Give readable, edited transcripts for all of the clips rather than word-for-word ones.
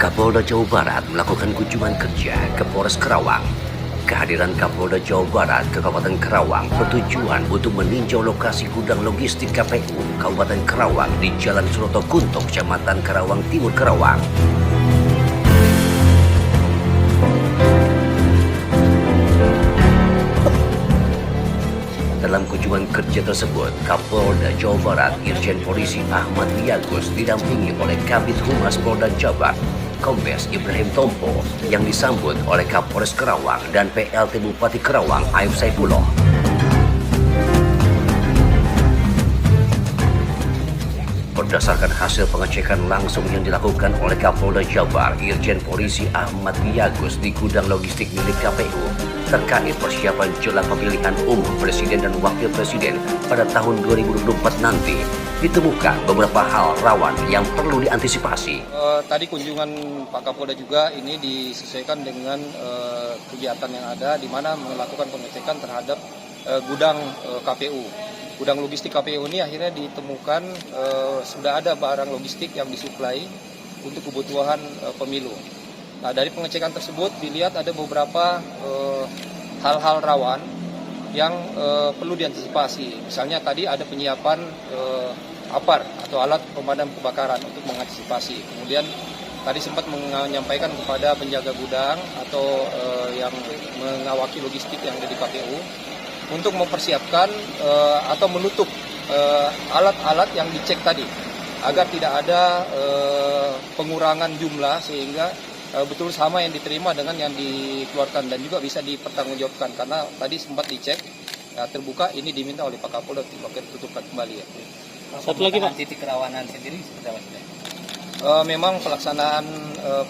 Kapolda Jawa Barat melakukan kunjungan kerja ke Polres Karawang. Kehadiran Kapolda Jawa Barat ke Kabupaten Karawang bertujuan untuk meninjau lokasi gudang logistik KPU Kabupaten Karawang di Jalan Suroto Kunto, Kecamatan Karawang Timur, Karawang. Dalam kunjungan kerja tersebut, Kapolda Jawa Barat Irjen Polisi Ahmad Wiyagus didampingi oleh Kabid Humas Polda Jabar, Kombes Ibrahim Tompo, yang disambut oleh Kapolres Karawang dan PLT Bupati Karawang Aib Saifullah. Berdasarkan hasil pengecekan langsung yang dilakukan oleh Kapolda Jabar Irjen Polisi Ahmad Wiyagus di gudang logistik milik KPU terkait persiapan jelang pemilihan umum Presiden dan Wakil Presiden pada tahun 2024 nanti, ditemukan beberapa hal rawan yang perlu diantisipasi. Tadi kunjungan Pak Kapolda juga ini disesuaikan dengan kegiatan yang ada, di mana melakukan pengecekan terhadap gudang KPU. Gudang logistik KPU ini akhirnya ditemukan sudah ada barang logistik yang disuplai untuk kebutuhan pemilu. Nah, dari pengecekan tersebut dilihat ada beberapa hal-hal rawan yang perlu diantisipasi. Misalnya tadi ada penyiapan APAR atau alat pemadam kebakaran untuk mengantisipasi. Kemudian tadi sempat menyampaikan kepada penjaga gudang atau yang mengawaki logistik yang ada di KPU untuk mempersiapkan atau menutup alat-alat yang dicek tadi agar tidak ada pengurangan jumlah sehingga betul sama yang diterima dengan yang dikeluarkan dan juga bisa dipertanggungjawabkan, karena tadi sempat dicek terbuka ini diminta oleh Pak Kapolda untuk ditutupkan kembali ya. Satu lagi Pak, titik kerawanan sendiri seperti apa? Memang pelaksanaan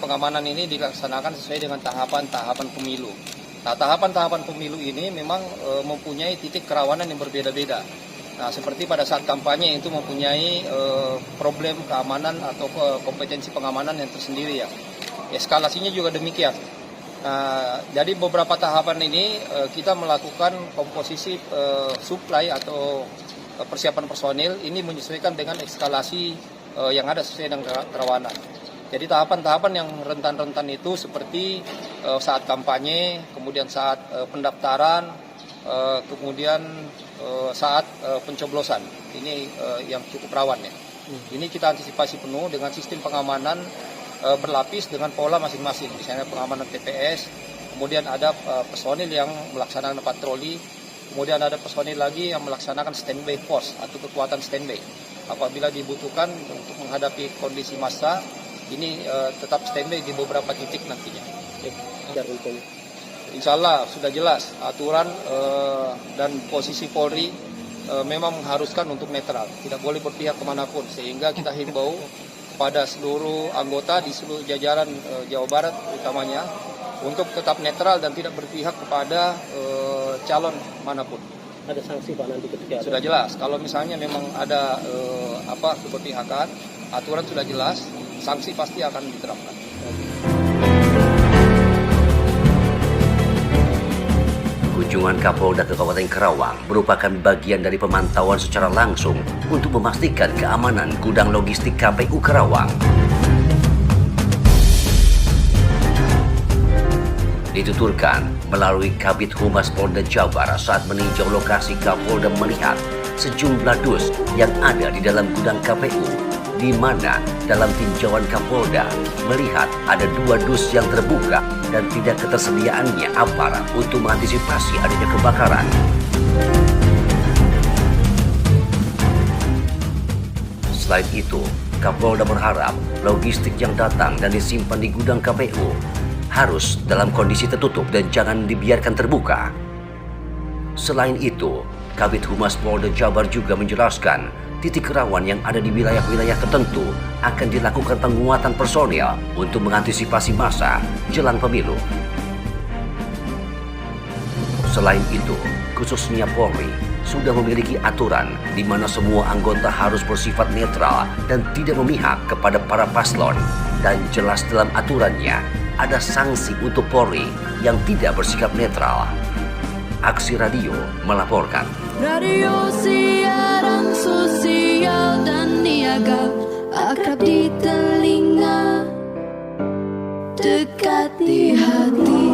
pengamanan ini dilaksanakan sesuai dengan tahapan-tahapan pemilu. Nah, tahapan-tahapan pemilu ini memang mempunyai titik kerawanan yang berbeda-beda. Nah, seperti pada saat kampanye itu mempunyai problem keamanan atau kompetensi pengamanan yang tersendiri ya. Eskalasinya juga demikian. Nah, jadi beberapa tahapan ini kita melakukan komposisi supply atau persiapan personil ini menyesuaikan dengan eskalasi yang ada sesuai dengan kerawanan. Jadi tahapan-tahapan yang rentan-rentan itu seperti saat kampanye, kemudian saat pendaftaran, kemudian saat pencoblosan. Ini yang cukup rawan ya. Ini kita antisipasi penuh dengan sistem pengamanan berlapis dengan pola masing-masing. Misalnya pengamanan TPS, kemudian ada personil yang melaksanakan patroli, kemudian ada personil lagi yang melaksanakan standby force atau kekuatan standby. Apabila dibutuhkan untuk menghadapi kondisi massa, ini tetap standby di beberapa titik nantinya. Insya Allah sudah jelas aturan dan posisi Polri memang mengharuskan untuk netral, tidak boleh berpihak kemanapun, sehingga kita himbau pada seluruh anggota di seluruh jajaran Jawa Barat utamanya untuk tetap netral dan tidak berpihak kepada calon manapun. Ada sanksi Pak nanti ketika sudah jelas, kalau misalnya memang ada keberpihakan, aturan sudah jelas, sanksi pasti akan diterapkan. Kunjungan Kapolda ke Kabupaten Karawang merupakan bagian dari pemantauan secara langsung untuk memastikan keamanan gudang logistik KPU Karawang. Dituturkan melalui Kabid Humas Polda Jabar saat meninjau lokasi, Kapolda melihat sejumlah dus yang ada di dalam gudang KPU, di mana dalam tinjauan Kapolda melihat ada 2 dus yang terbuka dan tidak ketersediaannya aparat untuk mengantisipasi adanya kebakaran. Selain itu, Kapolda berharap logistik yang datang dan disimpan di gudang KPU harus dalam kondisi tertutup dan jangan dibiarkan terbuka. Selain itu, Kabid Humas Polda Jabar juga menjelaskan titik rawan yang ada di wilayah-wilayah tertentu akan dilakukan penguatan personil untuk mengantisipasi massa jelang pemilu. Selain itu, khususnya Polri sudah memiliki aturan di mana semua anggota harus bersifat netral dan tidak memihak kepada para paslon, dan jelas dalam aturannya ada sanksi untuk Polri yang tidak bersikap netral. Aksi Radio melaporkan. Radio siaran sosial dan niaga, akrab di telinga. dekat di hati.